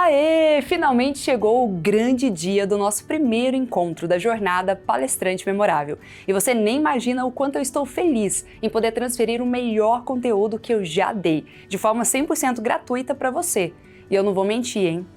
Aê! Finalmente chegou o grande dia do nosso primeiro encontro da jornada Palestrante Memorável. E você nem imagina o quanto eu estou feliz em poder transferir o melhor conteúdo que eu já dei, de forma 100% gratuita para você. E eu não vou mentir, hein?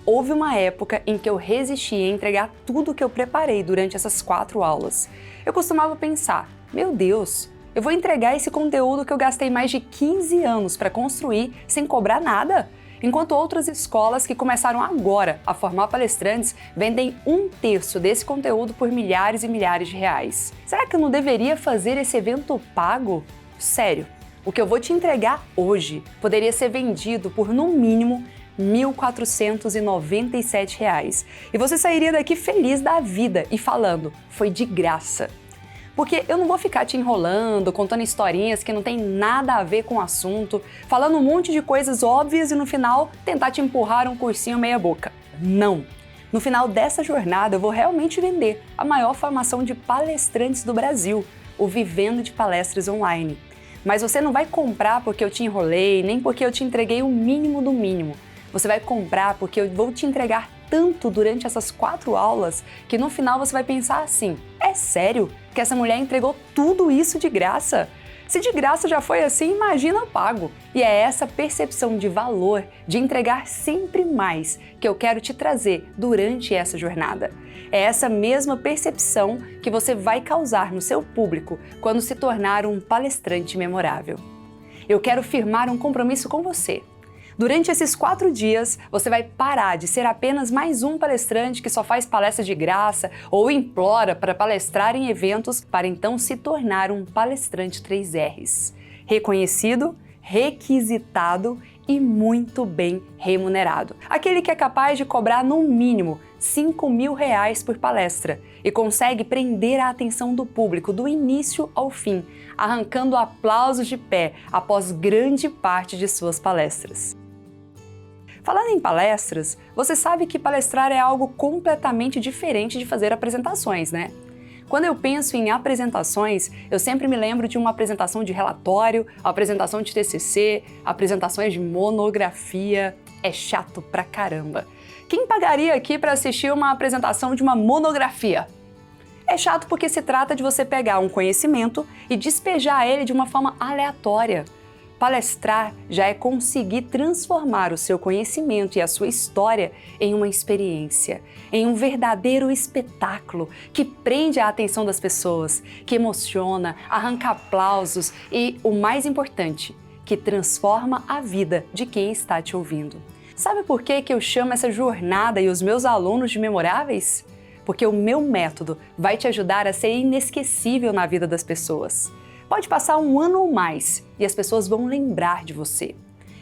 Houve uma época em que eu resisti a entregar tudo o que eu preparei durante essas 4 aulas. Eu costumava pensar, meu Deus, eu vou entregar esse conteúdo que eu gastei mais de 15 anos para construir sem cobrar nada? Enquanto outras escolas que começaram agora a formar palestrantes vendem 1/3 desse conteúdo por milhares e milhares de reais. Será que eu não deveria fazer esse evento pago? Sério, o que eu vou te entregar hoje poderia ser vendido por no mínimo R$ 1.497 e você sairia daqui feliz da vida e falando, foi de graça. Porque eu não vou ficar te enrolando, contando historinhas que não tem nada a ver com o assunto, falando um monte de coisas óbvias e no final tentar te empurrar um cursinho meia boca. Não! No final dessa jornada eu vou realmente vender a maior formação de palestrantes do Brasil, o Vivendo de Palestras Online. Mas você não vai comprar porque eu te enrolei, nem porque eu te entreguei o mínimo do mínimo. Você vai comprar porque eu vou te entregar tanto durante essas 4 aulas que no final você vai pensar assim, é sério que essa mulher entregou tudo isso de graça? Se de graça já foi assim, imagina pago. E é essa percepção de valor, de entregar sempre mais, que eu quero te trazer durante essa jornada. É essa mesma percepção que você vai causar no seu público quando se tornar um palestrante memorável. Eu quero firmar um compromisso com você. Durante esses 4 dias, você vai parar de ser apenas mais um palestrante que só faz palestra de graça ou implora para palestrar em eventos para então se tornar um palestrante 3Rs. Reconhecido, requisitado e muito bem remunerado. Aquele que é capaz de cobrar no mínimo R$ 5.000 por palestra e consegue prender a atenção do público do início ao fim, arrancando aplausos de pé após grande parte de suas palestras. Falando em palestras, você sabe que palestrar é algo completamente diferente de fazer apresentações, né? Quando eu penso em apresentações, eu sempre me lembro de uma apresentação de relatório, apresentação de TCC, apresentações de monografia. É chato pra caramba. Quem pagaria aqui para assistir uma apresentação de uma monografia? É chato porque se trata de você pegar um conhecimento e despejar ele de uma forma aleatória. Palestrar já é conseguir transformar o seu conhecimento e a sua história em uma experiência, em um verdadeiro espetáculo que prende a atenção das pessoas, que emociona, arranca aplausos e, o mais importante, que transforma a vida de quem está te ouvindo. Sabe por que eu chamo essa jornada e os meus alunos de memoráveis? Porque o meu método vai te ajudar a ser inesquecível na vida das pessoas. Pode passar 1 ano ou mais e as pessoas vão lembrar de você.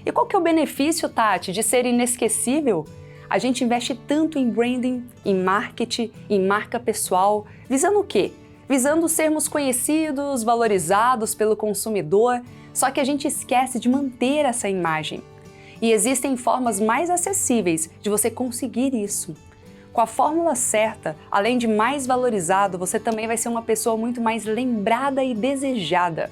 E qual que é o benefício, Tati, de ser inesquecível? A gente investe tanto em branding, em marketing, em marca pessoal, visando o quê? Visando sermos conhecidos, valorizados pelo consumidor, só que a gente esquece de manter essa imagem. E existem formas mais acessíveis de você conseguir isso. Com a fórmula certa, além de mais valorizado, você também vai ser uma pessoa muito mais lembrada e desejada.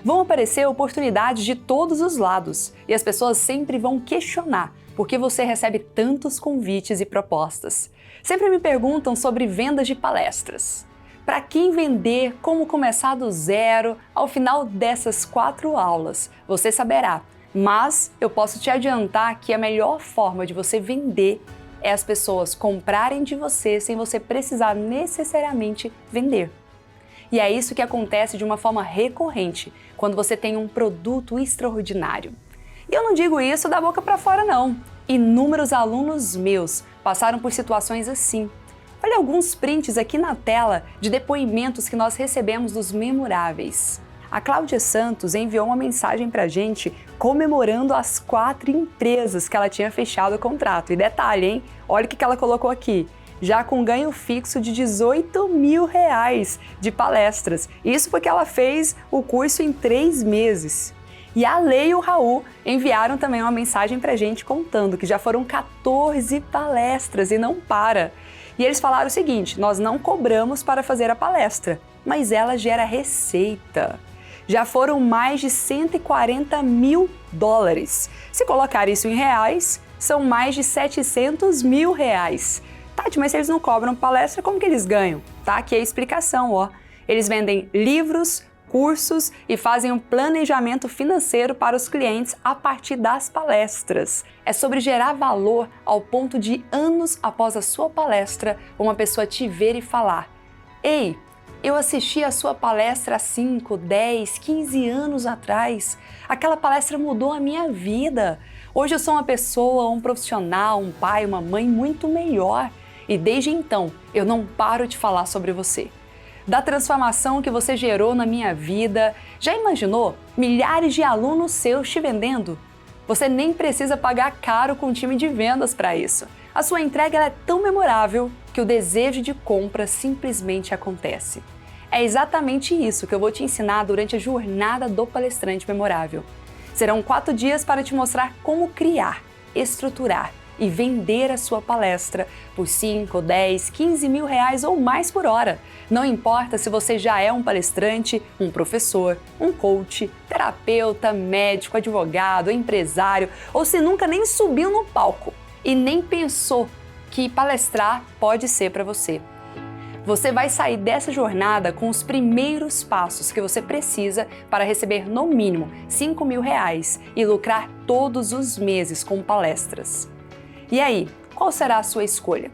Vão aparecer oportunidades de todos os lados e as pessoas sempre vão questionar por que você recebe tantos convites e propostas. Sempre me perguntam sobre vendas de palestras. Para quem vender, como começar do zero, ao final dessas 4 aulas, você saberá. Mas eu posso te adiantar que a melhor forma de você vender é as pessoas comprarem de você sem você precisar necessariamente vender. E é isso que acontece de uma forma recorrente quando você tem um produto extraordinário. E eu não digo isso da boca para fora, não. Inúmeros alunos meus passaram por situações assim. Olha alguns prints aqui na tela de depoimentos que nós recebemos dos memoráveis. A Cláudia Santos enviou uma mensagem pra gente comemorando as 4 empresas que ela tinha fechado o contrato. E detalhe, hein? Olha o que ela colocou aqui. Já com ganho fixo de R$ 18.000 de palestras. Isso porque ela fez o curso em 3 meses. E a Lei e o Raul enviaram também uma mensagem pra gente contando que já foram 14 palestras e não para. E eles falaram o seguinte, nós não cobramos para fazer a palestra, mas ela gera receita. Já foram mais de US$ 140 mil. Se colocar isso em reais, são mais de 700 mil reais. Tati, mas se eles não cobram palestra, como que eles ganham? Tá aqui a explicação, ó. Eles vendem livros, cursos e fazem um planejamento financeiro para os clientes a partir das palestras. É sobre gerar valor ao ponto de anos após a sua palestra, uma pessoa te ver e falar: "Ei, eu assisti a sua palestra há 5, 10, 15 anos atrás. Aquela palestra mudou a minha vida. Hoje eu sou uma pessoa, um profissional, um pai, uma mãe muito melhor. E desde então, eu não paro de falar sobre você. Da transformação que você gerou na minha vida. Já imaginou milhares de alunos seus te vendendo? Você nem precisa pagar caro com um time de vendas para isso. A sua entrega é tão memorável que o desejo de compra simplesmente acontece. É exatamente isso que eu vou te ensinar durante a jornada do palestrante memorável. Serão 4 dias para te mostrar como criar, estruturar e vender a sua palestra por 5, 10, 15 mil reais ou mais por hora. Não importa se você já é um palestrante, um professor, um coach, terapeuta, médico, advogado, empresário ou se nunca nem subiu no palco e nem pensou que palestrar pode ser para você. Você vai sair dessa jornada com os primeiros passos que você precisa para receber no mínimo 5 mil reais e lucrar todos os meses com palestras. E aí, qual será a sua escolha?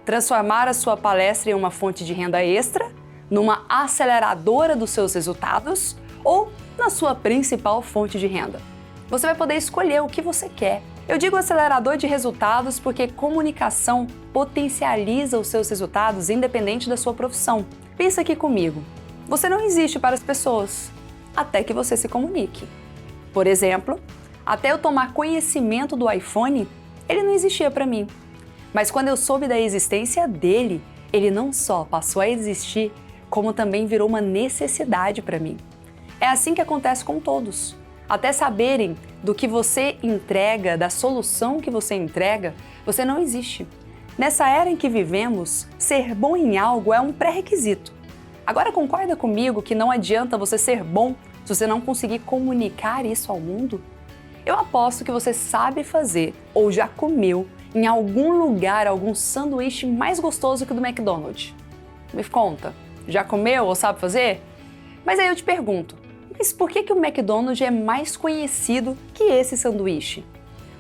Transformar a sua palestra em uma fonte de renda extra, numa aceleradora dos seus resultados ou na sua principal fonte de renda? Você vai poder escolher o que você quer. Eu digo acelerador de resultados porque comunicação potencializa os seus resultados independente da sua profissão. Pensa aqui comigo. Você não existe para as pessoas até que você se comunique. Por exemplo, até eu tomar conhecimento do iPhone, ele não existia para mim. Mas quando eu soube da existência dele, ele não só passou a existir, como também virou uma necessidade para mim. É assim que acontece com todos. Até saberem do que você entrega, da solução que você entrega, você não existe. Nessa era em que vivemos, ser bom em algo é um pré-requisito. Agora concorda comigo que não adianta você ser bom se você não conseguir comunicar isso ao mundo? Eu aposto que você sabe fazer ou já comeu em algum lugar algum sanduíche mais gostoso que o do McDonald's. Me conta, já comeu ou sabe fazer? Mas aí eu te pergunto, mas por que o McDonald's é mais conhecido que esse sanduíche?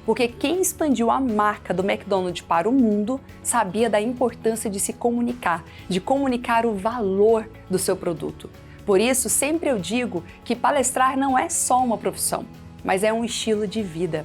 Porque quem expandiu a marca do McDonald's para o mundo sabia da importância de se comunicar, de comunicar o valor do seu produto. Por isso, sempre eu digo que palestrar não é só uma profissão, mas é um estilo de vida.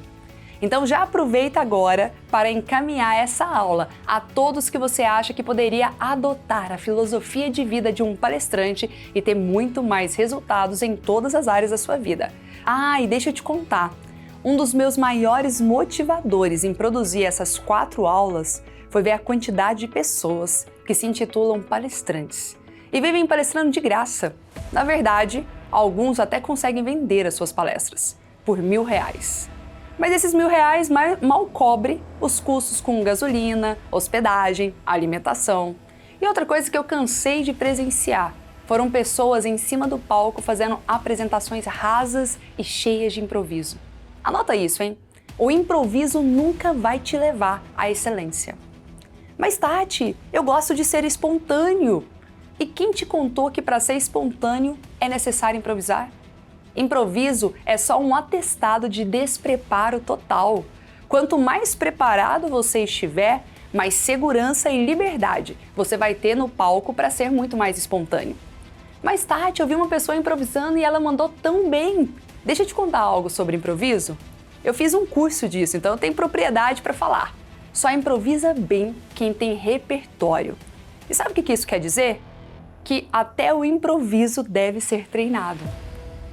Então já aproveita agora para encaminhar essa aula a todos que você acha que poderia adotar a filosofia de vida de um palestrante e ter muito mais resultados em todas as áreas da sua vida. Ah, e deixa eu te contar, um dos meus maiores motivadores em produzir essas 4 aulas foi ver a quantidade de pessoas que se intitulam palestrantes e vivem palestrando de graça. Na verdade, alguns até conseguem vender as suas palestras por R$1.000. Mas esses R$1.000 mal cobre os custos com gasolina, hospedagem, alimentação. E outra coisa que eu cansei de presenciar foram pessoas em cima do palco fazendo apresentações rasas e cheias de improviso. Anota isso, hein? O improviso nunca vai te levar à excelência. Mas Tati, eu gosto de ser espontâneo. E quem te contou que para ser espontâneo é necessário improvisar? Improviso é só um atestado de despreparo total. Quanto mais preparado você estiver, mais segurança e liberdade você vai ter no palco para ser muito mais espontâneo. Mas Tati, eu vi uma pessoa improvisando e ela mandou tão bem. Deixa eu te contar algo sobre improviso. Eu fiz um curso disso, então eu tenho propriedade para falar. Só improvisa bem quem tem repertório. E sabe o que isso quer dizer? Que até o improviso deve ser treinado.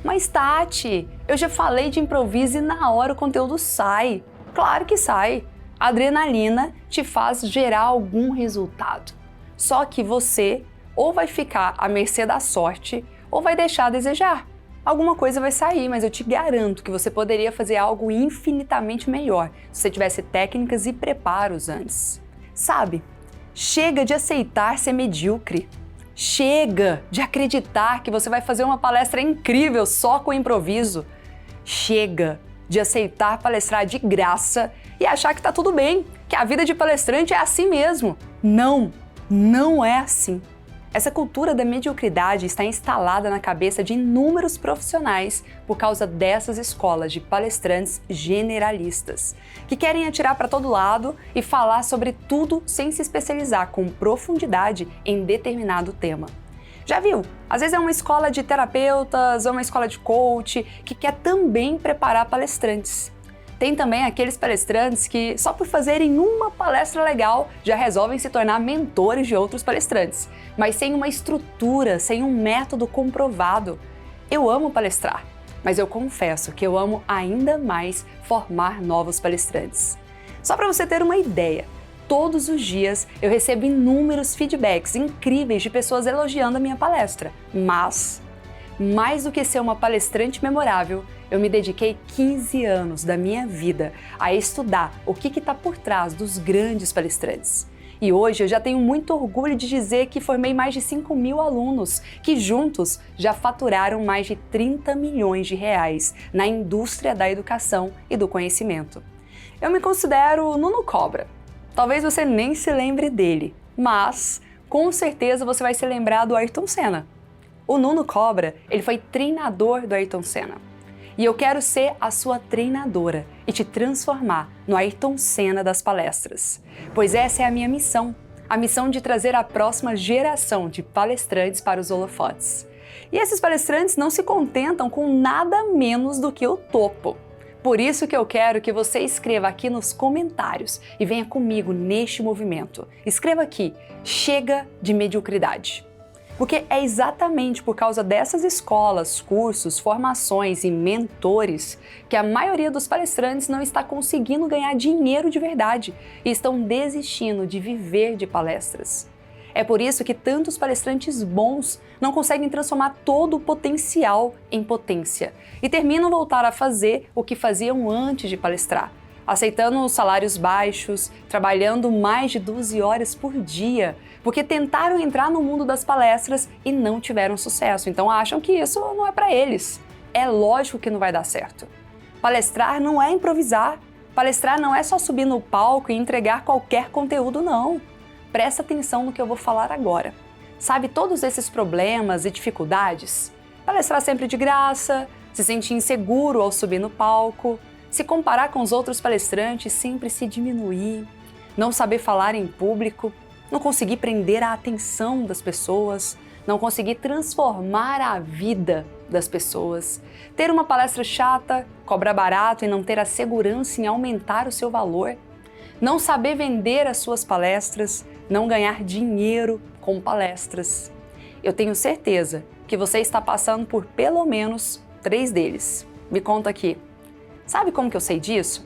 Mas Tati, eu já falei de improviso e na hora o conteúdo sai. Claro que sai. A adrenalina te faz gerar algum resultado. Só que você ou vai ficar à mercê da sorte ou vai deixar a desejar. Alguma coisa vai sair, mas eu te garanto que você poderia fazer algo infinitamente melhor se você tivesse técnicas e preparos antes. Sabe, chega de aceitar ser medíocre. Chega de acreditar que você vai fazer uma palestra incrível só com improviso. Chega de aceitar palestrar de graça e achar que tá tudo bem, que a vida de palestrante é assim mesmo. Não, não é assim. Essa cultura da mediocridade está instalada na cabeça de inúmeros profissionais por causa dessas escolas de palestrantes generalistas, que querem atirar para todo lado e falar sobre tudo sem se especializar com profundidade em determinado tema. Já viu? Às vezes é uma escola de terapeutas ou uma escola de coach que quer também preparar palestrantes. Tem também aqueles palestrantes que, só por fazerem uma palestra legal, já resolvem se tornar mentores de outros palestrantes, mas sem uma estrutura, sem um método comprovado. Eu amo palestrar, mas eu confesso que eu amo ainda mais formar novos palestrantes. Só para você ter uma ideia, todos os dias eu recebo inúmeros feedbacks incríveis de pessoas elogiando a minha palestra, mas, mais do que ser uma palestrante memorável, eu me dediquei 15 anos da minha vida a estudar o que está por trás dos grandes palestrantes. E hoje eu já tenho muito orgulho de dizer que formei mais de 5.000 alunos que juntos já faturaram mais de 30 milhões de reais na indústria da educação e do conhecimento. Eu me considero Nuno Cobra. Talvez você nem se lembre dele, mas com certeza você vai se lembrar do Ayrton Senna. O Nuno Cobra, ele foi treinador do Ayrton Senna. E eu quero ser a sua treinadora e te transformar no Ayrton Senna das palestras. Pois essa é a minha missão, a missão de trazer a próxima geração de palestrantes para os holofotes. E esses palestrantes não se contentam com nada menos do que o topo. Por isso que eu quero que você escreva aqui nos comentários e venha comigo neste movimento. Escreva aqui, chega de mediocridade. Porque é exatamente por causa dessas escolas, cursos, formações e mentores que a maioria dos palestrantes não está conseguindo ganhar dinheiro de verdade e estão desistindo de viver de palestras. É por isso que tantos palestrantes bons não conseguem transformar todo o potencial em potência e terminam voltar a fazer o que faziam antes de palestrar, aceitando salários baixos, trabalhando mais de 12 horas por dia, porque tentaram entrar no mundo das palestras e não tiveram sucesso, então acham que isso não é para eles. É lógico que não vai dar certo. Palestrar não é improvisar, palestrar não é só subir no palco e entregar qualquer conteúdo, não. Presta atenção no que eu vou falar agora. Sabe todos esses problemas e dificuldades? Palestrar sempre de graça, se sentir inseguro ao subir no palco, se comparar com os outros palestrantes, sempre se diminuir, não saber falar em público, não conseguir prender a atenção das pessoas, não conseguir transformar a vida das pessoas, ter uma palestra chata, cobrar barato e não ter a segurança em aumentar o seu valor, não saber vender as suas palestras, não ganhar dinheiro com palestras. Eu tenho certeza que você está passando por pelo menos 3 deles. Me conta aqui. Sabe como que eu sei disso?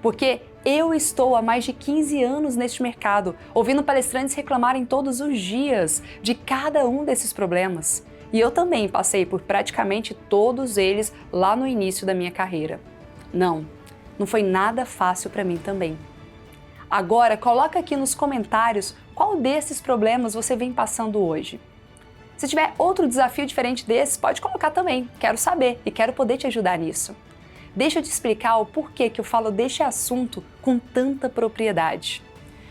Porque eu estou há mais de 15 anos neste mercado, ouvindo palestrantes reclamarem todos os dias de cada um desses problemas. E eu também passei por praticamente todos eles lá no início da minha carreira. Não foi nada fácil para mim também. Agora, coloca aqui nos comentários qual desses problemas você vem passando hoje. Se tiver outro desafio diferente desse, pode colocar também. Quero saber e quero poder te ajudar nisso. Deixa eu te explicar o porquê que eu falo deste assunto com tanta propriedade.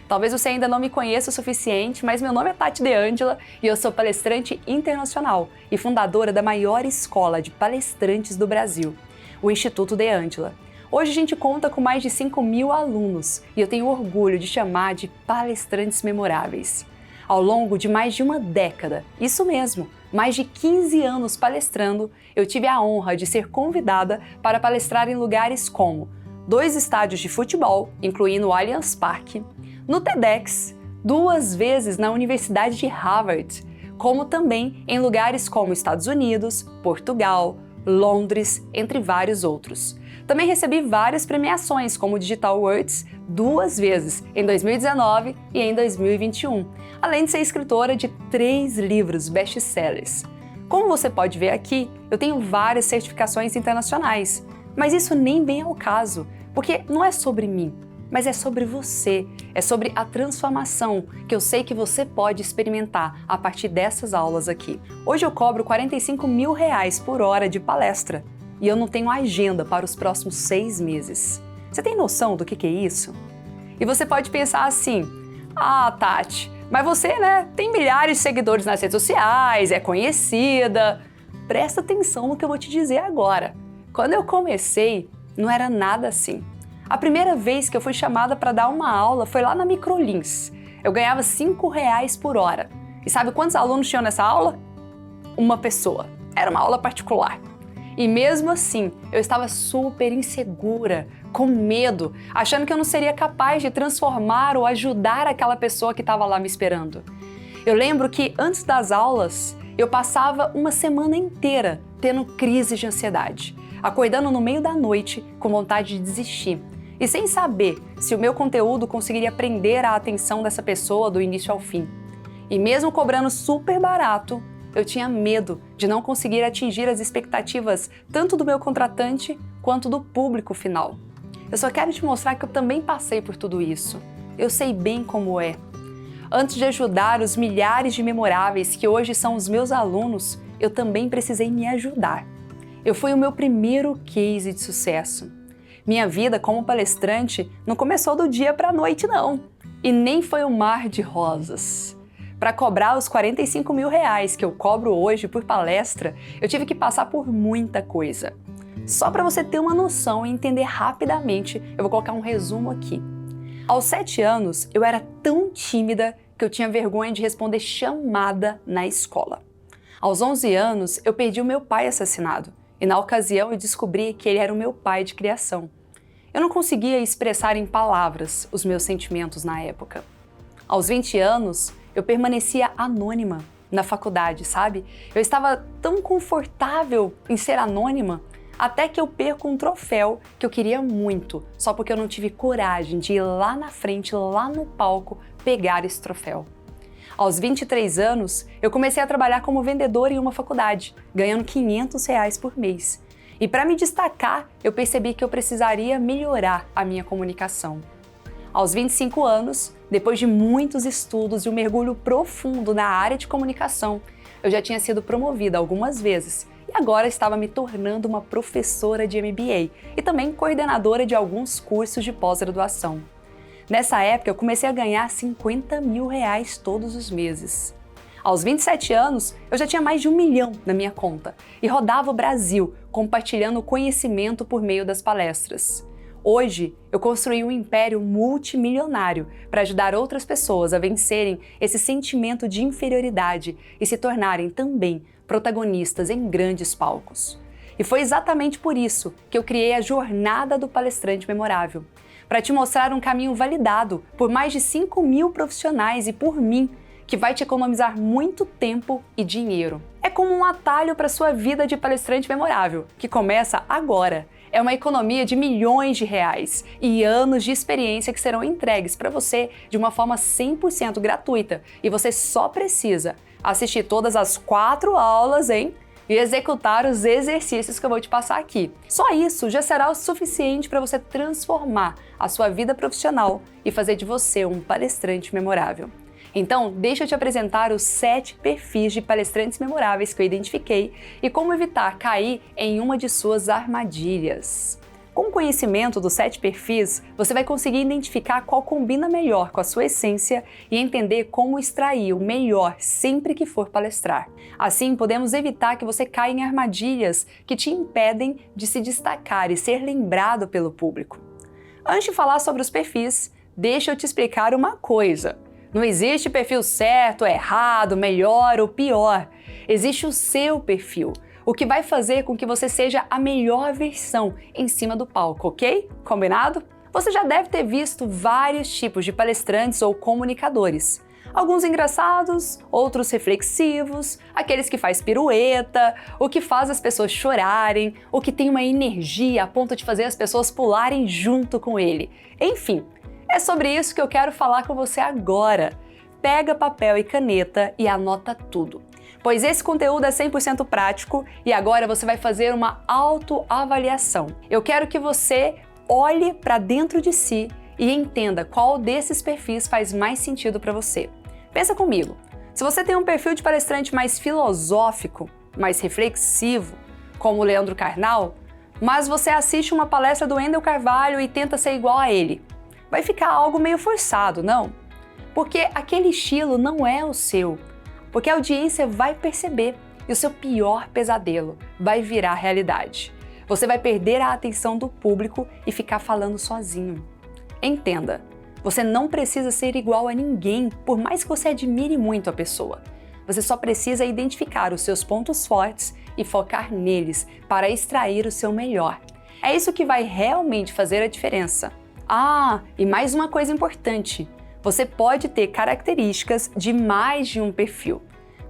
Talvez você ainda não me conheça o suficiente, mas meu nome é Tati De Angela e eu sou palestrante internacional e fundadora da maior escola de palestrantes do Brasil, o Instituto De Angela. Hoje a gente conta com mais de 5.000 alunos e eu tenho orgulho de chamar de palestrantes memoráveis. Ao longo de mais de uma década, isso mesmo, mais de 15 anos palestrando, eu tive a honra de ser convidada para palestrar em lugares como 2 estádios de futebol, incluindo o Allianz Parque, no TEDx, 2 vezes na Universidade de Harvard, como também em lugares como Estados Unidos, Portugal, Londres, entre vários outros. Também recebi várias premiações, como o Digital Awards, 2 vezes, em 2019 e em 2021, além de ser escritora de 3 livros best-sellers. Como você pode ver aqui, eu tenho várias certificações internacionais, mas isso nem vem ao caso, porque não é sobre mim, mas é sobre você, é sobre a transformação que eu sei que você pode experimentar a partir dessas aulas aqui. Hoje eu cobro R$45.000 por hora de palestra e eu não tenho agenda para os próximos 6 meses. Você tem noção do que é isso? E você pode pensar assim, ah, Tati, mas você, né, tem milhares de seguidores nas redes sociais, é conhecida. Presta atenção no que eu vou te dizer agora. Quando eu comecei, não era nada assim. A primeira vez que eu fui chamada para dar uma aula foi lá na Microlins. Eu ganhava R$5 por hora. E sabe quantos alunos tinham nessa aula? Uma pessoa. Era uma aula particular. E mesmo assim, eu estava super insegura, com medo, achando que eu não seria capaz de transformar ou ajudar aquela pessoa que estava lá me esperando. Eu lembro que antes das aulas, eu passava uma semana inteira tendo crises de ansiedade, acordando no meio da noite com vontade de desistir e sem saber se o meu conteúdo conseguiria prender a atenção dessa pessoa do início ao fim. E mesmo cobrando super barato, eu tinha medo de não conseguir atingir as expectativas tanto do meu contratante quanto do público final. Eu só quero te mostrar que eu também passei por tudo isso. Eu sei bem como é. Antes de ajudar os milhares de memoráveis que hoje são os meus alunos, eu também precisei me ajudar. Eu fui o meu primeiro case de sucesso. Minha vida como palestrante não começou do dia para a noite, não. E nem foi um mar de rosas. Para cobrar os R$45 mil que eu cobro hoje por palestra, eu tive que passar por muita coisa. Só para você ter uma noção e entender rapidamente, eu vou colocar um resumo aqui. Aos 7 anos, eu era tão tímida que eu tinha vergonha de responder chamada na escola. Aos 11 anos, eu perdi o meu pai assassinado e na ocasião eu descobri que ele era o meu pai de criação. Eu não conseguia expressar em palavras os meus sentimentos na época. Aos 20 anos, eu permanecia anônima na faculdade, sabe? Eu estava tão confortável em ser anônima até que eu perco um troféu que eu queria muito, só porque eu não tive coragem de ir lá na frente, lá no palco, pegar esse troféu. Aos 23 anos, eu comecei a trabalhar como vendedora em uma faculdade, ganhando R$500 por mês. E para me destacar, eu percebi que eu precisaria melhorar a minha comunicação. Aos 25 anos, depois de muitos estudos e um mergulho profundo na área de comunicação, eu já tinha sido promovida algumas vezes e agora estava me tornando uma professora de MBA e também coordenadora de alguns cursos de pós-graduação. Nessa época, eu comecei a ganhar R$50 mil todos os meses. Aos 27 anos, eu já tinha mais de 1 milhão na minha conta e rodava o Brasil compartilhando conhecimento por meio das palestras. Hoje, eu construí um império multimilionário para ajudar outras pessoas a vencerem esse sentimento de inferioridade e se tornarem também protagonistas em grandes palcos. E foi exatamente por isso que eu criei a Jornada do Palestrante Memorável, para te mostrar um caminho validado por mais de 5 mil profissionais e por mim, que vai te economizar muito tempo e dinheiro. É como um atalho para sua vida de palestrante memorável, que começa agora. É uma economia de milhões de reais e anos de experiência que serão entregues para você de uma forma 100% gratuita. E você só precisa assistir todas as 4 aulas, e executar os exercícios que eu vou te passar aqui. Só isso já será o suficiente para você transformar a sua vida profissional e fazer de você um palestrante memorável. Então, deixa eu te apresentar os 7 perfis de palestrantes memoráveis que eu identifiquei e como evitar cair em uma de suas armadilhas. Com o conhecimento dos 7 perfis, você vai conseguir identificar qual combina melhor com a sua essência e entender como extrair o melhor sempre que for palestrar. Assim, podemos evitar que você caia em armadilhas que te impedem de se destacar e ser lembrado pelo público. Antes de falar sobre os perfis, deixa eu te explicar uma coisa. Não existe perfil certo, errado, melhor ou pior. Existe o seu perfil, o que vai fazer com que você seja a melhor versão em cima do palco, ok? Combinado? Você já deve ter visto vários tipos de palestrantes ou comunicadores. Alguns engraçados, outros reflexivos, aqueles que faz pirueta, o que faz as pessoas chorarem, o que tem uma energia a ponto de fazer as pessoas pularem junto com ele. Enfim, é sobre isso que eu quero falar com você agora. Pega papel e caneta e anota tudo, pois esse conteúdo é 100% prático e agora você vai fazer uma autoavaliação. Eu quero que você olhe para dentro de si e entenda qual desses perfis faz mais sentido para você. Pensa comigo, se você tem um perfil de palestrante mais filosófico, mais reflexivo, como o Leandro Carnal, mas você assiste uma palestra do Wendel Carvalho e tenta ser igual a ele. Vai ficar algo meio forçado, não? Porque aquele estilo não é o seu. Porque a audiência vai perceber e o seu pior pesadelo vai virar realidade. Você vai perder a atenção do público e ficar falando sozinho. Entenda, você não precisa ser igual a ninguém, por mais que você admire muito a pessoa. Você só precisa identificar os seus pontos fortes e focar neles para extrair o seu melhor. É isso que vai realmente fazer a diferença. Ah, e mais uma coisa importante. Você pode ter características de mais de um perfil,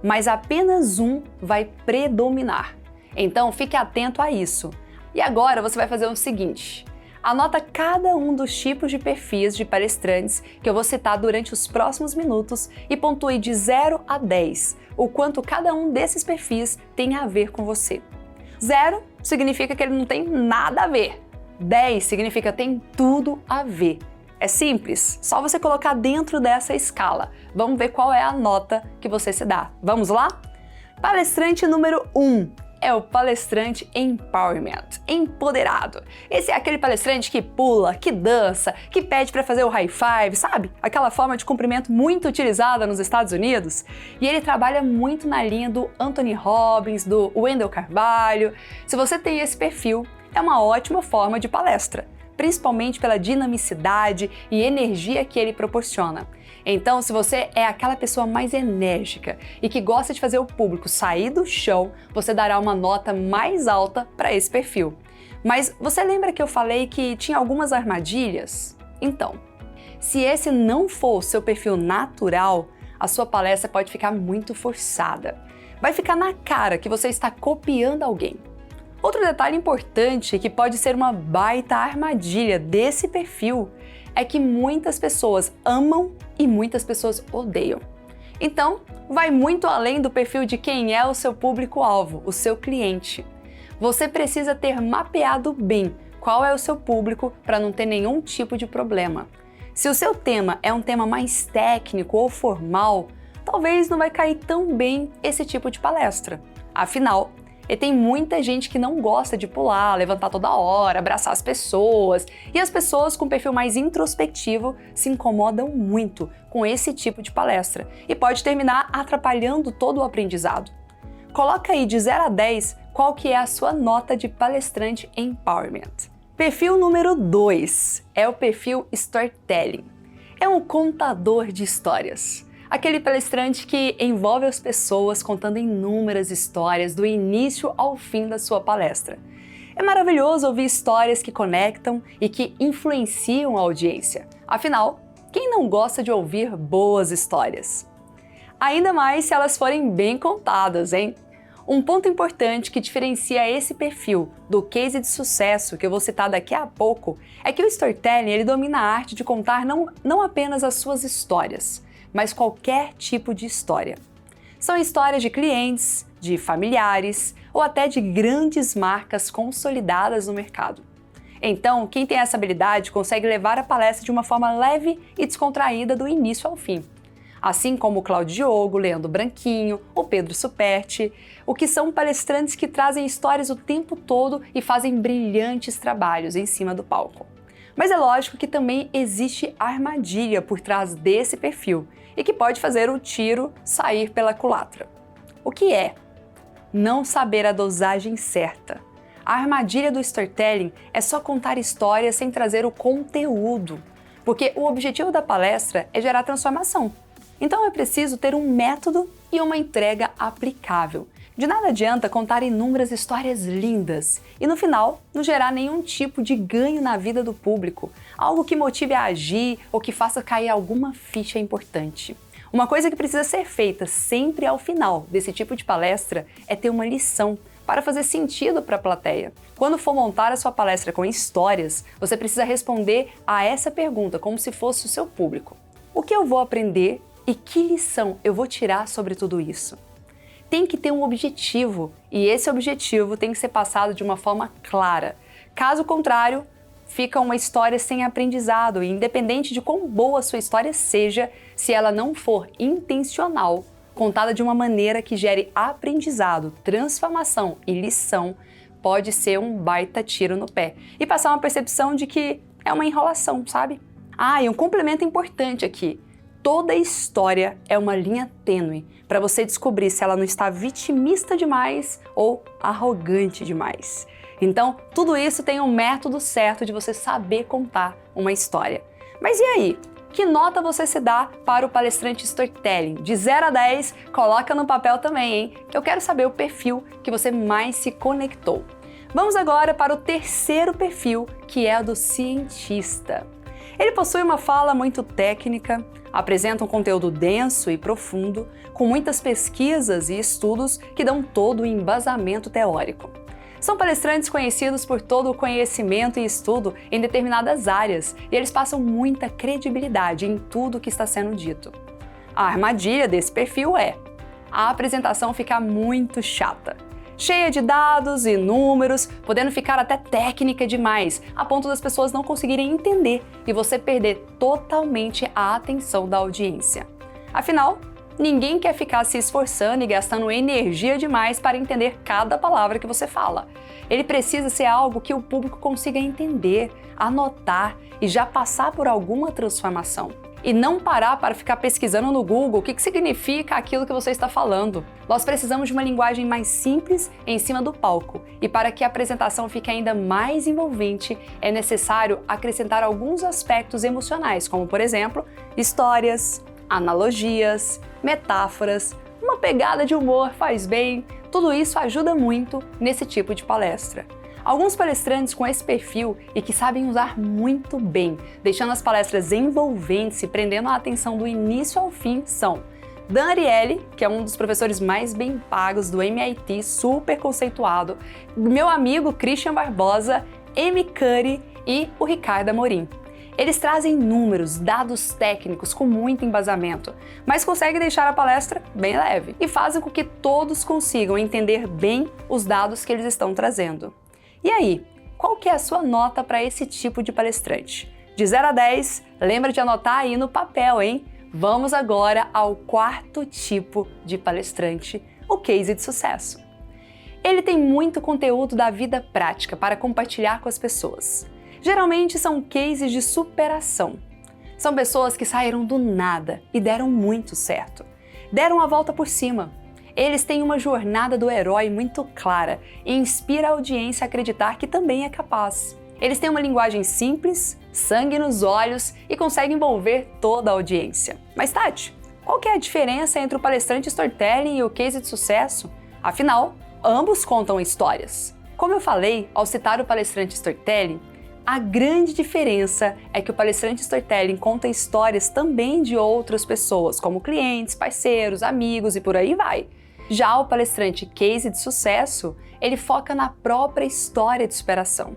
mas apenas um vai predominar. Então fique atento a isso. E agora você vai fazer o seguinte: anota cada um dos tipos de perfis de palestrantes que eu vou citar durante os próximos minutos e pontue de 0 a 10 o quanto cada um desses perfis tem a ver com você. 0 significa que ele não tem nada a ver. 10 significa tem tudo a ver. É simples, só você colocar dentro dessa escala. Vamos ver qual é a nota que você se dá. Vamos lá? Palestrante número 1 é o palestrante empowerment, empoderado. Esse é aquele palestrante que pula, que dança, que pede para fazer o high five, sabe? Aquela forma de cumprimento muito utilizada nos Estados Unidos. E ele trabalha muito na linha do Anthony Robbins, do Wendel Carvalho. Se você tem esse perfil, é uma ótima forma de palestra, principalmente pela dinamicidade e energia que ele proporciona. Então, se você é aquela pessoa mais enérgica e que gosta de fazer o público sair do chão, você dará uma nota mais alta para esse perfil. Mas você lembra que eu falei que tinha algumas armadilhas? Então, se esse não for o seu perfil natural, a sua palestra pode ficar muito forçada. Vai ficar na cara que você está copiando alguém. Outro detalhe importante que pode ser uma baita armadilha desse perfil é que muitas pessoas amam e muitas pessoas odeiam. Então, vai muito além do perfil de quem é o seu público-alvo, o seu cliente. Você precisa ter mapeado bem qual é o seu público para não ter nenhum tipo de problema. Se o seu tema é um tema mais técnico ou formal, talvez não vai cair tão bem esse tipo de palestra. Afinal, e tem muita gente que não gosta de pular, levantar toda hora, abraçar as pessoas. E as pessoas com perfil mais introspectivo se incomodam muito com esse tipo de palestra e pode terminar atrapalhando todo o aprendizado. Coloca aí de 0 a 10 qual que é a sua nota de palestrante empowerment. Perfil número 2 é o perfil storytelling. É um contador de histórias. Aquele palestrante que envolve as pessoas contando inúmeras histórias do início ao fim da sua palestra. É maravilhoso ouvir histórias que conectam e que influenciam a audiência. Afinal, quem não gosta de ouvir boas histórias? Ainda mais se elas forem bem contadas, hein? Um ponto importante que diferencia esse perfil do case de sucesso que eu vou citar daqui a pouco é que o storytelling ele domina a arte de contar não apenas as suas histórias, mas qualquer tipo de história. São histórias de clientes, de familiares ou até de grandes marcas consolidadas no mercado. Então, quem tem essa habilidade consegue levar a palestra de uma forma leve e descontraída do início ao fim. Assim como o Cláudio Diogo, Leandro Branquinho, o Pedro Superti, o que são palestrantes que trazem histórias o tempo todo e fazem brilhantes trabalhos em cima do palco. Mas é lógico que também existe armadilha por trás desse perfil e que pode fazer o tiro sair pela culatra. O que é? Não saber a dosagem certa. A armadilha do storytelling é só contar histórias sem trazer o conteúdo, porque o objetivo da palestra é gerar transformação. Então é preciso ter um método e uma entrega aplicável. De nada adianta contar inúmeras histórias lindas e no final não gerar nenhum tipo de ganho na vida do público, algo que motive a agir ou que faça cair alguma ficha importante. Uma coisa que precisa ser feita sempre ao final desse tipo de palestra é ter uma lição para fazer sentido para a plateia. Quando for montar a sua palestra com histórias, você precisa responder a essa pergunta como se fosse o seu público. O que eu vou aprender e que lição eu vou tirar sobre tudo isso? Tem que ter um objetivo e esse objetivo tem que ser passado de uma forma clara. Caso contrário, fica uma história sem aprendizado e independente de quão boa a sua história seja, se ela não for intencional, contada de uma maneira que gere aprendizado, transformação e lição, pode ser um baita tiro no pé e passar uma percepção de que é uma enrolação, sabe? Ah, e um complemento importante aqui. Toda história é uma linha tênue para você descobrir se ela não está vitimista demais ou arrogante demais. Então, tudo isso tem um método certo de você saber contar uma história. Mas e aí? Que nota você se dá para o palestrante storytelling? De 0 a 10, coloca no papel também, hein? Que eu quero saber o perfil que você mais se conectou. Vamos agora para o terceiro perfil, que é o do cientista. Ele possui uma fala muito técnica, apresenta um conteúdo denso e profundo, com muitas pesquisas e estudos que dão todo o embasamento teórico. São palestrantes conhecidos por todo o conhecimento e estudo em determinadas áreas, e eles passam muita credibilidade em tudo que está sendo dito. A armadilha desse perfil é a apresentação ficar muito chata, cheia de dados e números, podendo ficar até técnica demais, a ponto das pessoas não conseguirem entender e você perder totalmente a atenção da audiência. Afinal, ninguém quer ficar se esforçando e gastando energia demais para entender cada palavra que você fala. Ele precisa ser algo que o público consiga entender, anotar e já passar por alguma transformação. E não parar para ficar pesquisando no Google o que significa aquilo que você está falando. Nós precisamos de uma linguagem mais simples em cima do palco. E para que a apresentação fique ainda mais envolvente, é necessário acrescentar alguns aspectos emocionais, como por exemplo, histórias, analogias, metáforas, uma pegada de humor faz bem, tudo isso ajuda muito nesse tipo de palestra. Alguns palestrantes com esse perfil e que sabem usar muito bem, deixando as palestras envolventes e prendendo a atenção do início ao fim são Dan Ariely, que é um dos professores mais bem pagos do MIT, super conceituado, meu amigo Christian Barbosa, Amy Cuddy e o Ricardo Amorim. Eles trazem números, dados técnicos com muito embasamento, mas conseguem deixar a palestra bem leve e fazem com que todos consigam entender bem os dados que eles estão trazendo. E aí, qual que é a sua nota para esse tipo de palestrante? De 0 a 10, lembra de anotar aí no papel, hein? Vamos agora ao quarto tipo de palestrante, o case de sucesso. Ele tem muito conteúdo da vida prática para compartilhar com as pessoas. Geralmente são cases de superação. São pessoas que saíram do nada e deram muito certo. Deram a volta por cima. Eles têm uma jornada do herói muito clara e inspira a audiência a acreditar que também é capaz. Eles têm uma linguagem simples, sangue nos olhos e conseguem envolver toda a audiência. Mas Tati, qual que é a diferença entre o palestrante storytelling e o case de sucesso? Afinal, ambos contam histórias. Como eu falei ao citar o palestrante storytelling, a grande diferença é que o palestrante storytelling conta histórias também de outras pessoas, como clientes, parceiros, amigos e por aí vai. Já o palestrante case de sucesso, ele foca na própria história de superação.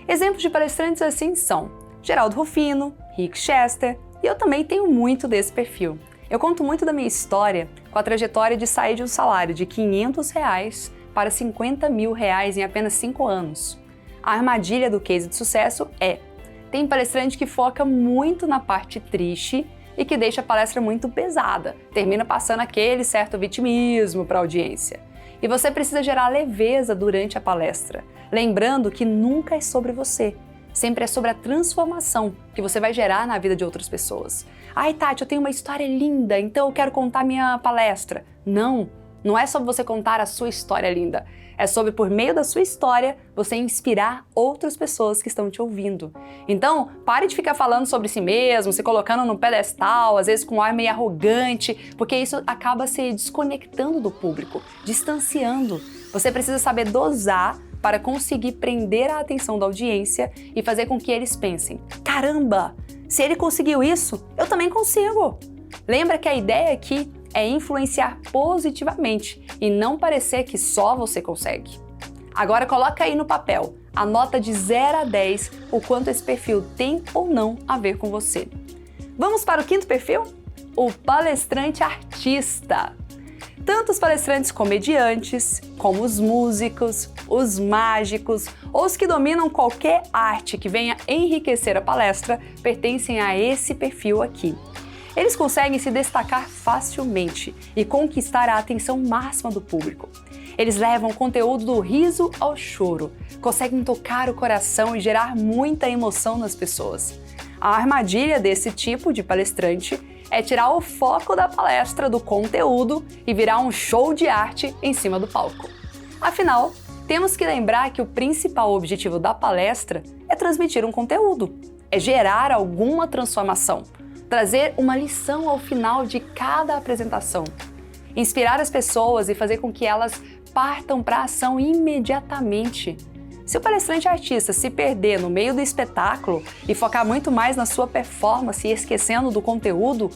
Exemplos de palestrantes assim são Geraldo Rufino, Rick Chester, e eu também tenho muito desse perfil. Eu conto muito da minha história com a trajetória de sair de um salário de R$500 para R$50 mil em apenas 5 anos. A armadilha do case de sucesso tem palestrante que foca muito na parte triste e que deixa a palestra muito pesada, termina passando aquele certo vitimismo para a audiência. E você precisa gerar leveza durante a palestra, lembrando que nunca é sobre você, sempre é sobre a transformação que você vai gerar na vida de outras pessoas. Ai, Tati, eu tenho uma história linda, então eu quero contar minha palestra. Não é sobre você contar a sua história linda. É sobre, por meio da sua história, você inspirar outras pessoas que estão te ouvindo. Então, pare de ficar falando sobre si mesmo, se colocando no pedestal, às vezes com um ar meio arrogante, porque isso acaba se desconectando do público, distanciando. Você precisa saber dosar para conseguir prender a atenção da audiência e fazer com que eles pensem: caramba, se ele conseguiu isso, eu também consigo. Lembra que a ideia aqui é influenciar positivamente e não parecer que só você consegue. Agora coloca aí no papel a nota de 0 a 10, o quanto esse perfil tem ou não a ver com você. Vamos para o quinto perfil? O palestrante artista. Tanto os palestrantes comediantes, como os músicos, os mágicos ou os que dominam qualquer arte que venha enriquecer a palestra pertencem a esse perfil aqui. Eles conseguem se destacar facilmente e conquistar a atenção máxima do público. Eles levam conteúdo do riso ao choro, conseguem tocar o coração e gerar muita emoção nas pessoas. A armadilha desse tipo de palestrante é tirar o foco da palestra do conteúdo e virar um show de arte em cima do palco. Afinal, temos que lembrar que o principal objetivo da palestra é transmitir um conteúdo, é gerar alguma transformação, trazer uma lição ao final de cada apresentação, inspirar as pessoas e fazer com que elas partam para a ação imediatamente. Se o palestrante artista se perder no meio do espetáculo e focar muito mais na sua performance e esquecendo do conteúdo,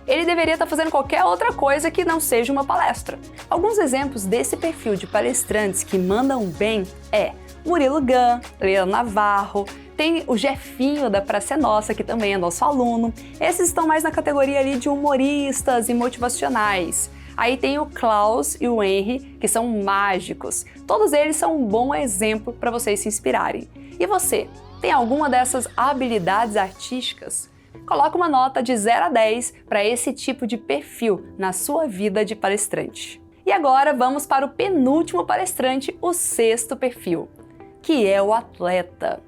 ele deveria estar fazendo qualquer outra coisa que não seja uma palestra. Alguns exemplos desse perfil de palestrantes que mandam bem é Murilo Gun, Leandro Navarro, tem o Jefinho da Praça é Nossa, que também é nosso aluno. Esses estão mais na categoria ali de humoristas e motivacionais. Aí tem o Klaus e o Henry, que são mágicos. Todos eles são um bom exemplo para vocês se inspirarem. E você, tem alguma dessas habilidades artísticas? Coloque uma nota de 0 a 10 para esse tipo de perfil na sua vida de palestrante. E agora vamos para o penúltimo palestrante, o 6º perfil, que é o atleta.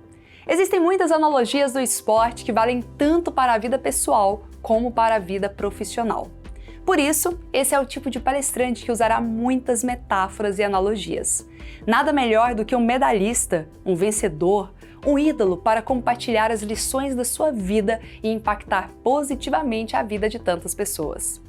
Existem muitas analogias do esporte que valem tanto para a vida pessoal como para a vida profissional. Por isso, esse é o tipo de palestrante que usará muitas metáforas e analogias. Nada melhor do que um medalhista, um vencedor, um ídolo para compartilhar as lições da sua vida e impactar positivamente a vida de tantas pessoas.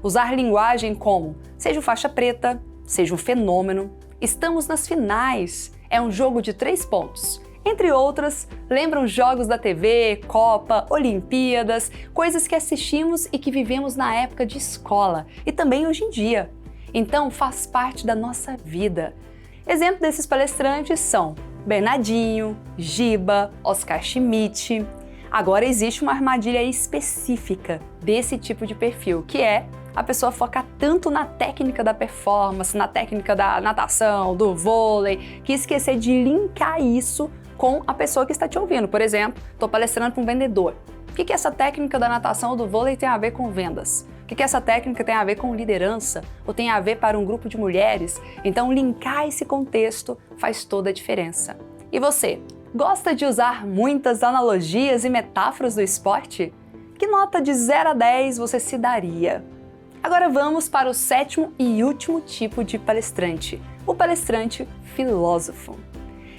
Usar linguagem como seja um faixa preta, seja um fenômeno, estamos nas finais, é um jogo de 3 pontos. Entre outras, lembram jogos da TV, Copa, Olimpíadas, coisas que assistimos e que vivemos na época de escola e também hoje em dia. Então faz parte da nossa vida. Exemplos desses palestrantes são Bernardinho, Giba, Oscar Schmidt. Agora existe uma armadilha específica desse tipo de perfil, que é a pessoa focar tanto na técnica da performance, na técnica da natação, do vôlei, que esquecer de linkar isso com a pessoa que está te ouvindo. Por exemplo, estou palestrando para um vendedor. O que essa técnica da natação ou do vôlei tem a ver com vendas? O que essa técnica tem a ver com liderança? Ou tem a ver para um grupo de mulheres? Então, linkar esse contexto faz toda a diferença. E você, gosta de usar muitas analogias e metáforas do esporte? Que nota de 0 a 10 você se daria? Agora vamos para o 7º e último tipo de palestrante, o palestrante filósofo.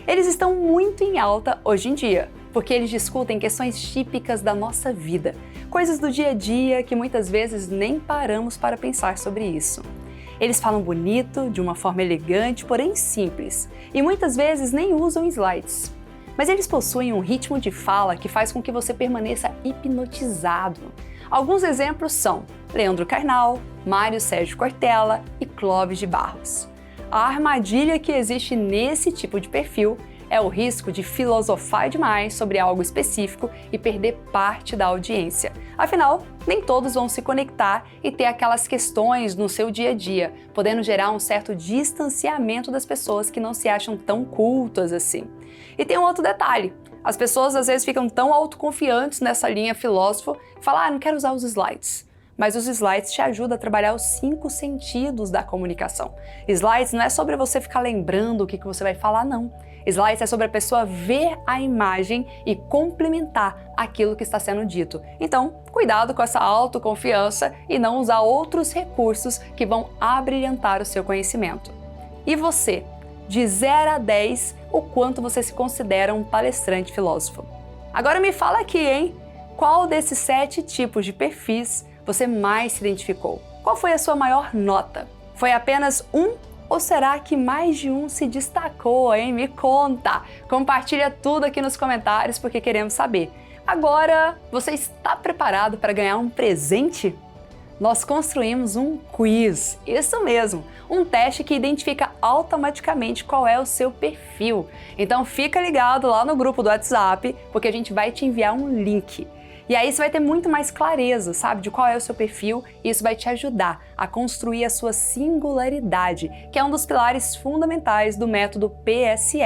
Eles estão muito em alta hoje em dia, porque eles discutem questões típicas da nossa vida, coisas do dia a dia que muitas vezes nem paramos para pensar sobre isso. Eles falam bonito, de uma forma elegante, porém simples, e muitas vezes nem usam slides. Mas eles possuem um ritmo de fala que faz com que você permaneça hipnotizado. Alguns exemplos são Leandro Carnal, Mário Sérgio Cortella e Clóvis de Barros. A armadilha que existe nesse tipo de perfil é o risco de filosofar demais sobre algo específico e perder parte da audiência. Afinal, nem todos vão se conectar e ter aquelas questões no seu dia a dia, podendo gerar um certo distanciamento das pessoas que não se acham tão cultas assim. E tem um outro detalhe. As pessoas às vezes ficam tão autoconfiantes nessa linha filósofo e falam, não quero usar os slides. Mas os slides te ajudam a trabalhar os 5 sentidos da comunicação. Slides não é sobre você ficar lembrando o que você vai falar, não. Slides é sobre a pessoa ver a imagem e complementar aquilo que está sendo dito. Então, cuidado com essa autoconfiança e não usar outros recursos que vão abrilhantar o seu conhecimento. E você? De 0 a 10, o quanto você se considera um palestrante filósofo? Agora me fala aqui, hein? Qual desses 7 tipos de perfis você mais se identificou? Qual foi a sua maior nota? Foi apenas um ou será que mais de um se destacou, hein? Me conta! Compartilha tudo aqui nos comentários porque queremos saber. Agora, você está preparado para ganhar um presente? Nós construímos um quiz, isso mesmo, um teste que identifica automaticamente qual é o seu perfil. Então fica ligado lá no grupo do WhatsApp, porque a gente vai te enviar um link. E aí você vai ter muito mais clareza, sabe, de qual é o seu perfil, e isso vai te ajudar a construir a sua singularidade, que é um dos pilares fundamentais do método PSE,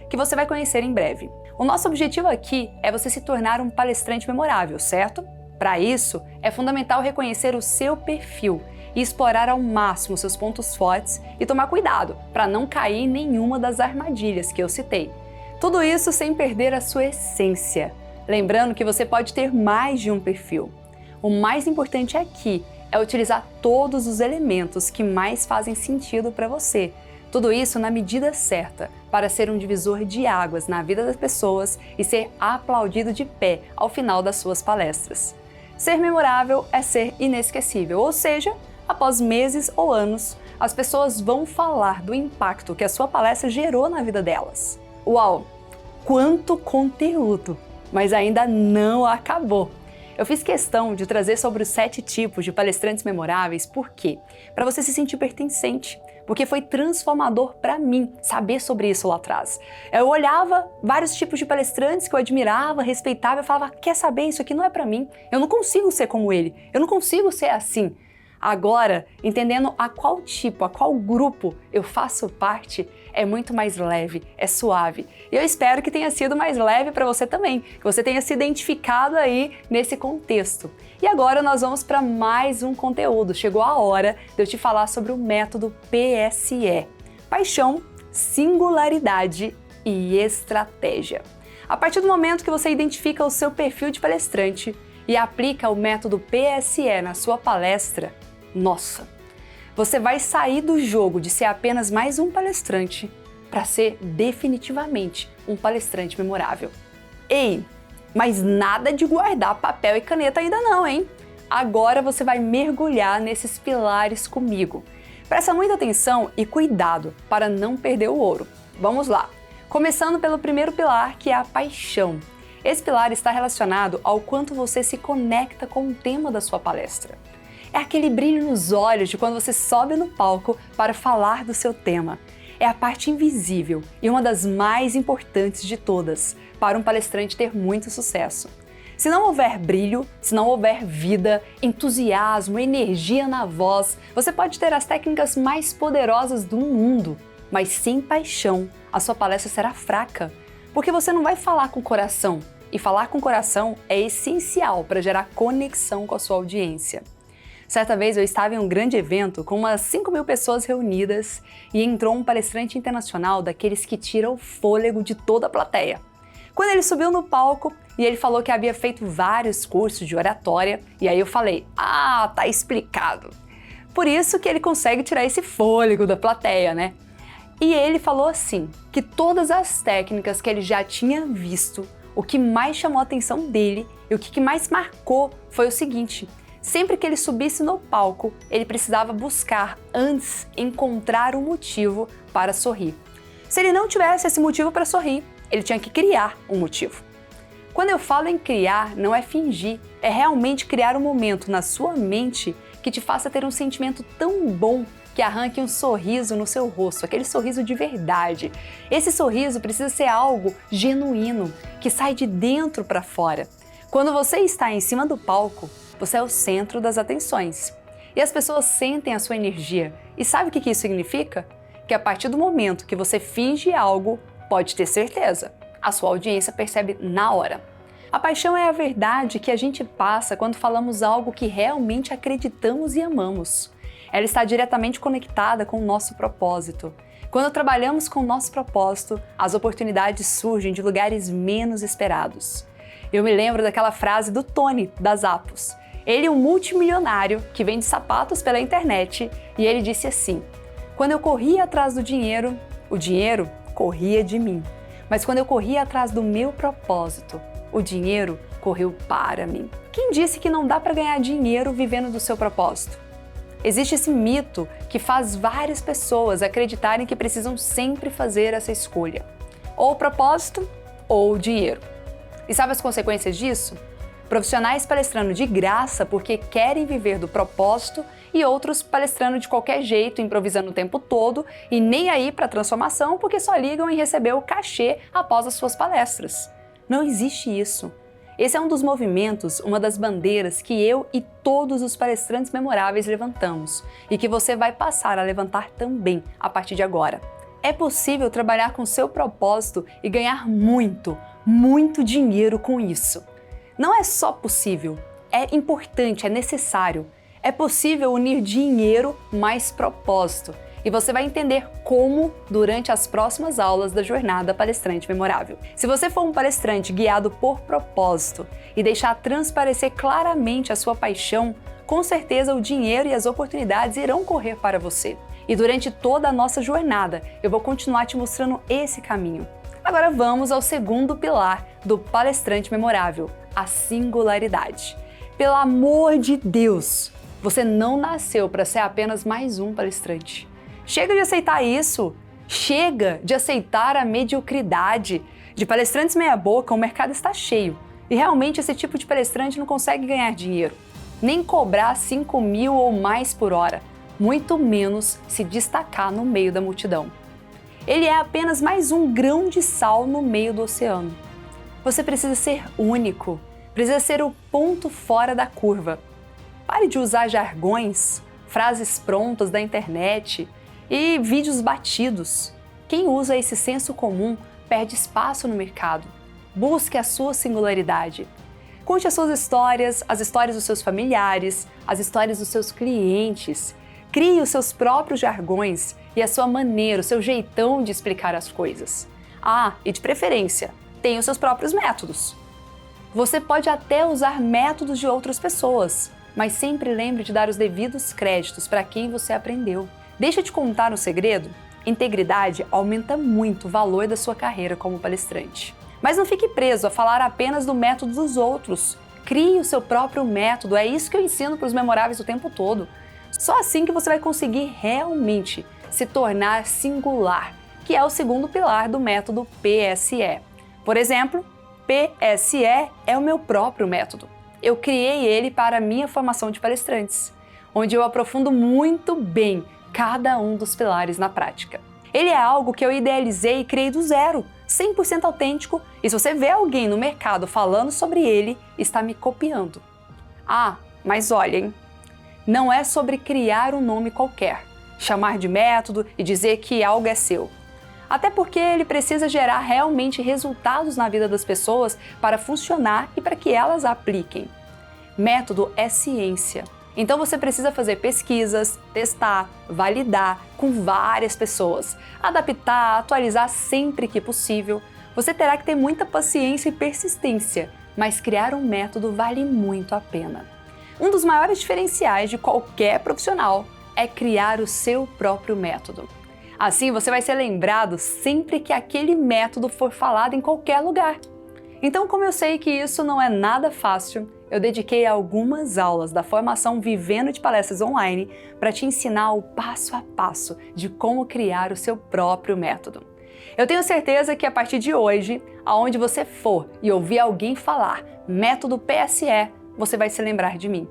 que você vai conhecer em breve. O nosso objetivo aqui é você se tornar um palestrante memorável, certo? Para isso, é fundamental reconhecer o seu perfil e explorar ao máximo seus pontos fortes e tomar cuidado para não cair em nenhuma das armadilhas que eu citei. Tudo isso sem perder a sua essência. Lembrando que você pode ter mais de um perfil. O mais importante aqui é utilizar todos os elementos que mais fazem sentido para você. Tudo isso na medida certa, para ser um divisor de águas na vida das pessoas e ser aplaudido de pé ao final das suas palestras. Ser memorável é ser inesquecível, ou seja, após meses ou anos, as pessoas vão falar do impacto que a sua palestra gerou na vida delas. Uau! Quanto conteúdo! Mas ainda não acabou! Eu fiz questão de trazer sobre os 7 tipos de palestrantes memoráveis, por quê? Para você se sentir pertencente. Porque foi transformador para mim saber sobre isso lá atrás. Eu olhava vários tipos de palestrantes que eu admirava, respeitava e falava, quer saber, isso aqui não é para mim, eu não consigo ser como ele, eu não consigo ser assim. Agora, entendendo a qual tipo, a qual grupo eu faço parte, é muito mais leve, é suave. E eu espero que tenha sido mais leve para você também, que você tenha se identificado aí nesse contexto. E agora nós vamos para mais um conteúdo. Chegou a hora de eu te falar sobre o método PSE. Paixão, singularidade e estratégia. A partir do momento que você identifica o seu perfil de palestrante e aplica o método PSE na sua palestra, nossa, você vai sair do jogo de ser apenas mais um palestrante para ser definitivamente um palestrante memorável. Ei, mas nada de guardar papel e caneta ainda não, hein? Agora você vai mergulhar nesses pilares comigo. Presta muita atenção e cuidado para não perder o ouro. Vamos lá! Começando pelo primeiro pilar, que é a paixão. Esse pilar está relacionado ao quanto você se conecta com o tema da sua palestra. É aquele brilho nos olhos de quando você sobe no palco para falar do seu tema. É a parte invisível e uma das mais importantes de todas para um palestrante ter muito sucesso. Se não houver brilho, se não houver vida, entusiasmo, energia na voz, você pode ter as técnicas mais poderosas do mundo, mas sem paixão, a sua palestra será fraca, porque você não vai falar com o coração, e falar com o coração é essencial para gerar conexão com a sua audiência. Certa vez eu estava em um grande evento com umas 5.000 pessoas reunidas e entrou um palestrante internacional daqueles que tiram o fôlego de toda a plateia. Quando ele subiu no palco e ele falou que havia feito vários cursos de oratória, e aí eu falei, tá explicado. Por isso que ele consegue tirar esse fôlego da plateia, né? E ele falou assim, que todas as técnicas que ele já tinha visto, o que mais chamou a atenção dele e o que mais marcou foi o seguinte: sempre que ele subisse no palco, ele precisava buscar antes encontrar um motivo para sorrir. Se ele não tivesse esse motivo para sorrir, ele tinha que criar um motivo. Quando eu falo em criar, não é fingir, é realmente criar um momento na sua mente que te faça ter um sentimento tão bom que arranque um sorriso no seu rosto, aquele sorriso de verdade. Esse sorriso precisa ser algo genuíno, que sai de dentro para fora. Quando você está em cima do palco, você é o centro das atenções. E as pessoas sentem a sua energia. E sabe o que isso significa? Que a partir do momento que você finge algo, pode ter certeza, a sua audiência percebe na hora. A paixão é a verdade que a gente passa quando falamos algo que realmente acreditamos e amamos. Ela está diretamente conectada com o nosso propósito. Quando trabalhamos com o nosso propósito, as oportunidades surgem de lugares menos esperados. Eu me lembro daquela frase do Tony, da Zappos. Ele é um multimilionário que vende sapatos pela internet e ele disse assim: quando eu corria atrás do dinheiro, o dinheiro corria de mim. Mas quando eu corria atrás do meu propósito, o dinheiro correu para mim. Quem disse que não dá para ganhar dinheiro vivendo do seu propósito? Existe esse mito que faz várias pessoas acreditarem que precisam sempre fazer essa escolha. Ou o propósito, ou o dinheiro. E sabe as consequências disso? Profissionais palestrando de graça porque querem viver do propósito e outros palestrando de qualquer jeito, improvisando o tempo todo e nem aí para a transformação porque só ligam em receber o cachê após as suas palestras. Não existe isso. Esse é um dos movimentos, uma das bandeiras que eu e todos os palestrantes memoráveis levantamos e que você vai passar a levantar também a partir de agora. É possível trabalhar com seu propósito e ganhar muito, muito dinheiro com isso. Não é só possível, é importante, é necessário. É possível unir dinheiro mais propósito. E você vai entender como durante as próximas aulas da Jornada Palestrante Memorável. Se você for um palestrante guiado por propósito e deixar transparecer claramente a sua paixão, com certeza o dinheiro e as oportunidades irão correr para você. E durante toda a nossa jornada, eu vou continuar te mostrando esse caminho. Agora vamos ao segundo pilar do palestrante memorável, a singularidade. Pelo amor de Deus, você não nasceu para ser apenas mais um palestrante. Chega de aceitar isso, chega de aceitar a mediocridade. De palestrantes meia boca, o mercado está cheio. E realmente esse tipo de palestrante não consegue ganhar dinheiro, nem cobrar 5.000 ou mais por hora, muito menos se destacar no meio da multidão. Ele é apenas mais um grão de sal no meio do oceano. Você precisa ser único, precisa ser o ponto fora da curva. Pare de usar jargões, frases prontas da internet e vídeos batidos. Quem usa esse senso comum perde espaço no mercado. Busque a sua singularidade. Conte as suas histórias, as histórias dos seus familiares, as histórias dos seus clientes. Crie os seus próprios jargões e a sua maneira, o seu jeitão de explicar as coisas. Ah, e de preferência, tenha os seus próprios métodos. Você pode até usar métodos de outras pessoas, mas sempre lembre de dar os devidos créditos para quem você aprendeu. Deixa eu te contar um segredo? Integridade aumenta muito o valor da sua carreira como palestrante. Mas não fique preso a falar apenas do método dos outros. Crie o seu próprio método, é isso que eu ensino para os memoráveis o tempo todo. Só assim que você vai conseguir realmente se tornar singular, que é o segundo pilar do método PSE. Por exemplo, PSE é o meu próprio método. Eu criei ele para a minha formação de palestrantes, onde eu aprofundo muito bem cada um dos pilares na prática. Ele é algo que eu idealizei e criei do zero, 100% autêntico, e se você vê alguém no mercado falando sobre ele, está me copiando. Ah, mas olhem, não é sobre criar um nome qualquer, chamar de método e dizer que algo é seu. Até porque ele precisa gerar realmente resultados na vida das pessoas para funcionar e para que elas apliquem. Método é ciência. Então você precisa fazer pesquisas, testar, validar com várias pessoas, adaptar, atualizar sempre que possível. Você terá que ter muita paciência e persistência, mas criar um método vale muito a pena. Um dos maiores diferenciais de qualquer profissional é criar o seu próprio método. Assim você vai ser lembrado sempre que aquele método for falado em qualquer lugar. Então, como eu sei que isso não é nada fácil, eu dediquei algumas aulas da formação Vivendo de Palestras Online para te ensinar o passo a passo de como criar o seu próprio método. Eu tenho certeza que a partir de hoje, aonde você for e ouvir alguém falar método PSE, você vai se lembrar de mim.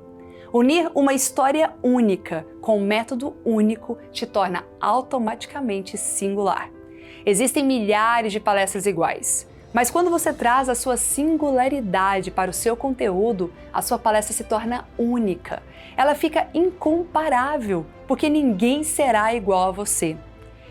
Unir uma história única com um método único te torna automaticamente singular. Existem milhares de palestras iguais, mas quando você traz a sua singularidade para o seu conteúdo, a sua palestra se torna única. Ela fica incomparável, porque ninguém será igual a você.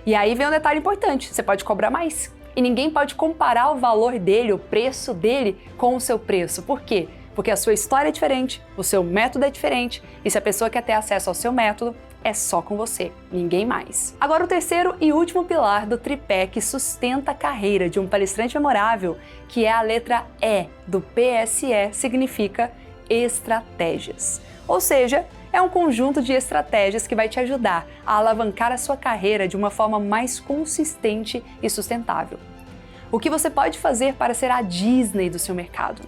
E aí vem um detalhe importante, você pode cobrar mais. E ninguém pode comparar o valor dele, o preço dele, com o seu preço. Por quê? Porque a sua história é diferente, o seu método é diferente, e se a pessoa quer ter acesso ao seu método, é só com você, ninguém mais. Agora o terceiro e último pilar do tripé que sustenta a carreira de um palestrante memorável, que é a letra E do PSE, significa estratégias. Ou seja, é um conjunto de estratégias que vai te ajudar a alavancar a sua carreira de uma forma mais consistente e sustentável. O que você pode fazer para ser a Disney do seu mercado?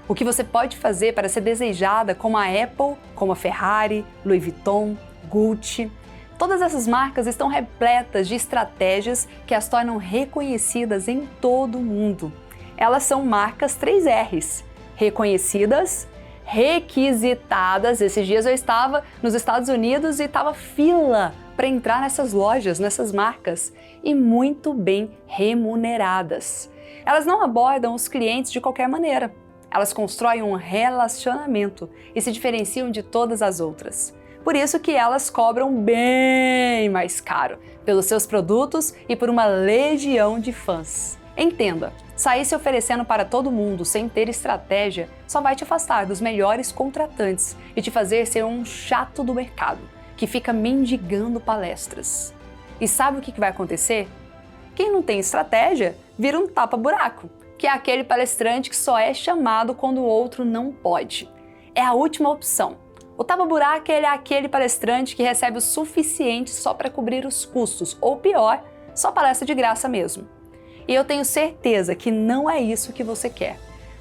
O que você pode fazer para ser desejada como a Apple, como a Ferrari, Louis Vuitton, Gucci? Todas essas marcas estão repletas de estratégias que as tornam reconhecidas em todo o mundo. Elas são marcas 3Rs: reconhecidas, requisitadas. Esses dias eu estava nos Estados Unidos e estava fila para entrar nessas lojas, nessas marcas, e muito bem remuneradas. Elas não abordam os clientes de qualquer maneira. Elas constroem um relacionamento e se diferenciam de todas as outras. Por isso que elas cobram bem mais caro pelos seus produtos e por uma legião de fãs. Entenda, sair se oferecendo para todo mundo sem ter estratégia só vai te afastar dos melhores contratantes e te fazer ser um chato do mercado, que fica mendigando palestras. E sabe o que vai acontecer? Quem não tem estratégia vira um tapa-buraco, que é aquele palestrante que só é chamado quando o outro não pode. É a última opção. O tapa-buraco é aquele palestrante que recebe o suficiente só para cobrir os custos, ou pior, só palestra de graça mesmo. E eu tenho certeza que não é isso que você quer.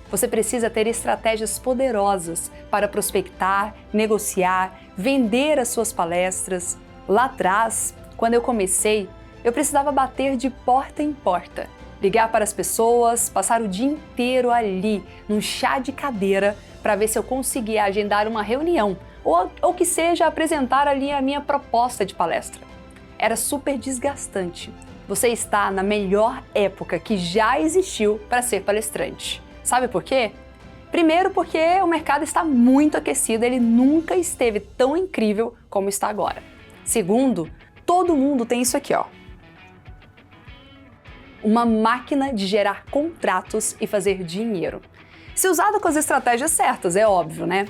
Você precisa ter estratégias poderosas para prospectar, negociar, vender as suas palestras. Lá atrás, quando eu comecei, eu precisava bater de porta em porta, ligar para as pessoas, passar o dia inteiro ali, num chá de cadeira, para ver se eu conseguia agendar uma reunião ou que seja apresentar ali a minha proposta de palestra. Era super desgastante. Você está na melhor época que já existiu para ser palestrante. Sabe por quê? Primeiro, porque o mercado está muito aquecido, ele nunca esteve tão incrível como está agora. Segundo, todo mundo tem isso aqui, ó. Uma máquina de gerar contratos e fazer dinheiro. Se usado com as estratégias certas, é óbvio, né?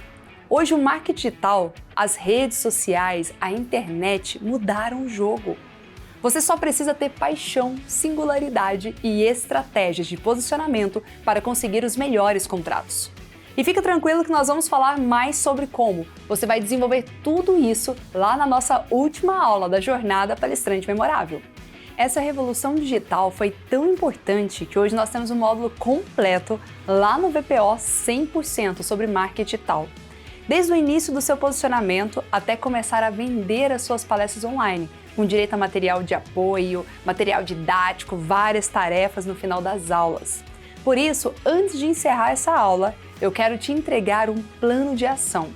Hoje o marketing digital, as redes sociais, a internet mudaram o jogo. Você só precisa ter paixão, singularidade e estratégias de posicionamento para conseguir os melhores contratos. E fica tranquilo que nós vamos falar mais sobre como você vai desenvolver tudo isso lá na nossa última aula da Jornada Palestrante Memorável. Essa revolução digital foi tão importante que hoje nós temos um módulo completo lá no VPO 100% sobre marketing digital. Desde o início do seu posicionamento até começar a vender as suas palestras online, com direito a material de apoio, material didático, várias tarefas no final das aulas. Por isso, antes de encerrar essa aula, eu quero te entregar um plano de ação.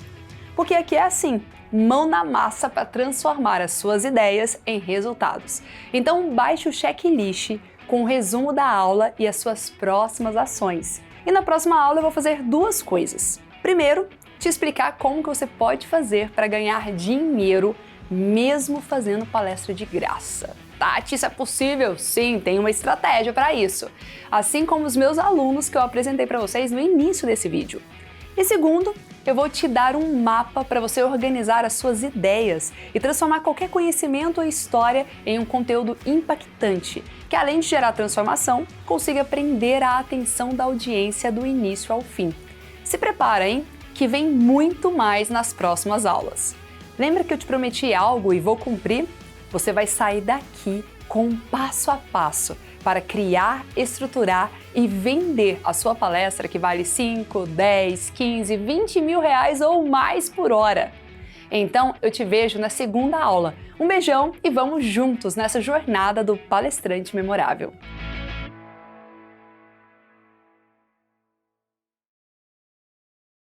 Porque aqui é assim, mão na massa para transformar as suas ideias em resultados. Então baixe o checklist com o resumo da aula e as suas próximas ações. E na próxima aula eu vou fazer duas coisas. Primeiro, te explicar como que você pode fazer para ganhar dinheiro mesmo fazendo palestra de graça. Tati, isso é possível? Sim, tem uma estratégia para isso. Assim como os meus alunos que eu apresentei para vocês no início desse vídeo. E segundo, eu vou te dar um mapa para você organizar as suas ideias e transformar qualquer conhecimento ou história em um conteúdo impactante, que além de gerar transformação, consiga prender a atenção da audiência do início ao fim. Se prepara, hein? Que vem muito mais nas próximas aulas. Lembra que eu te prometi algo e vou cumprir? Você vai sair daqui com um passo a passo para criar, estruturar e vender a sua palestra que vale 5, 10, 15, 20 mil reais ou mais por hora. Então eu te vejo na segunda aula. Um beijão e vamos juntos nessa jornada do palestrante memorável.